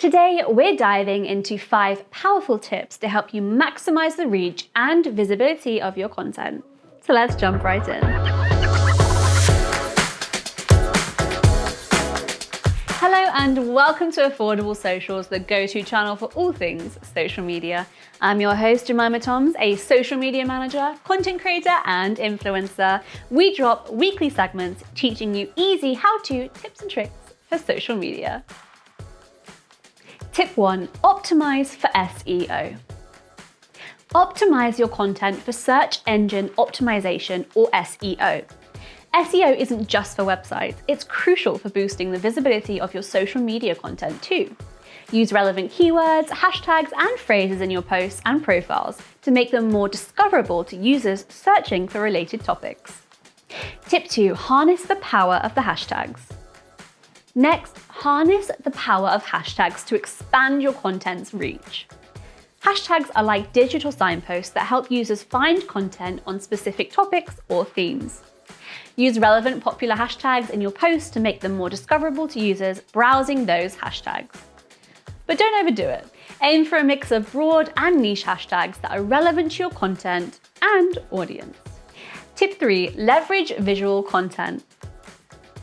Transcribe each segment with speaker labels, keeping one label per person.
Speaker 1: Today, we're diving into 5 powerful tips to help you maximize the reach and visibility of your content. So let's jump right in. Hello and welcome to Affordable Socials, the go-to channel for all things social media. I'm your host, Jemima, a social media manager, content creator, and influencer. We drop weekly segments teaching you easy how-to tips and tricks for social media. Tip 1. Optimize for SEO. Optimize your content for search engine optimization, or SEO. SEO isn't just for websites, it's crucial for boosting the visibility of your social media content too. Use relevant keywords, hashtags, and phrases in your posts and profiles to make them more discoverable to users searching for related topics. Tip 2. Harness the power of the hashtags. Next, harness the power of hashtags to expand your content's reach. Hashtags are like digital signposts that help users find content on specific topics or themes. Use relevant popular hashtags in your posts to make them more discoverable to users browsing those hashtags. But don't overdo it. Aim for a mix of broad and niche hashtags that are relevant to your content and audience. Tip 3. Leverage visual content.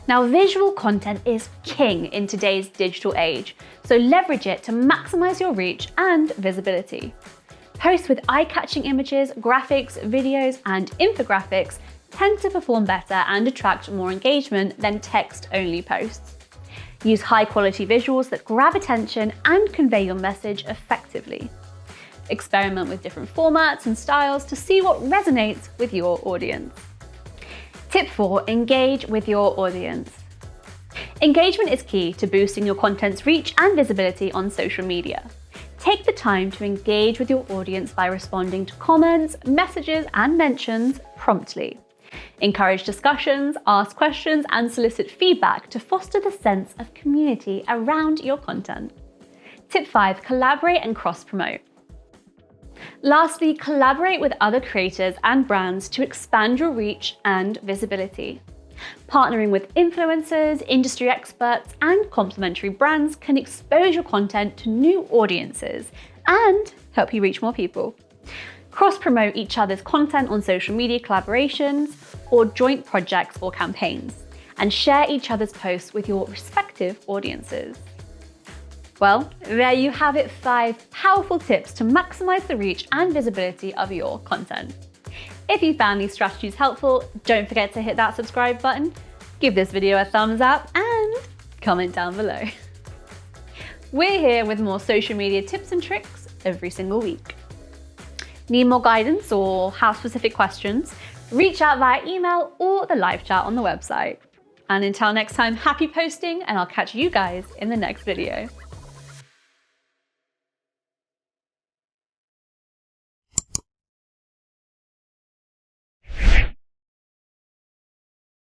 Speaker 1: Now, visual content is king in today's digital age, so leverage it to maximize your reach and visibility. Posts with eye-catching images, graphics, videos, and infographics tend to perform better and attract more engagement than text-only posts. Use high-quality visuals that grab attention and convey your message effectively. Experiment with different formats and styles to see what resonates with your audience. Tip 4. Engage with your audience. Engagement is key to boosting your content's reach and visibility on social media. Take the time to engage with your audience by responding to comments, messages, and mentions promptly. Encourage discussions, ask questions, and solicit feedback to foster the sense of community around your content. Tip 5. Collaborate and cross-promote. Lastly, collaborate with other creators and brands to expand your reach and visibility. Partnering with influencers, industry experts, and complementary brands can expose your content to new audiences and help you reach more people. Cross-promote each other's content on social media collaborations or joint projects or campaigns, and share each other's posts with your respective audiences. Well, there you have it, 5 powerful tips to maximize the reach and visibility of your content. If you found these strategies helpful, don't forget to hit that subscribe button, give this video a thumbs up, and comment down below. We're here with more social media tips and tricks every single week. Need more guidance or have specific questions? Reach out via email or the live chat on the website. And until next time, happy posting, and I'll catch you guys in the next video.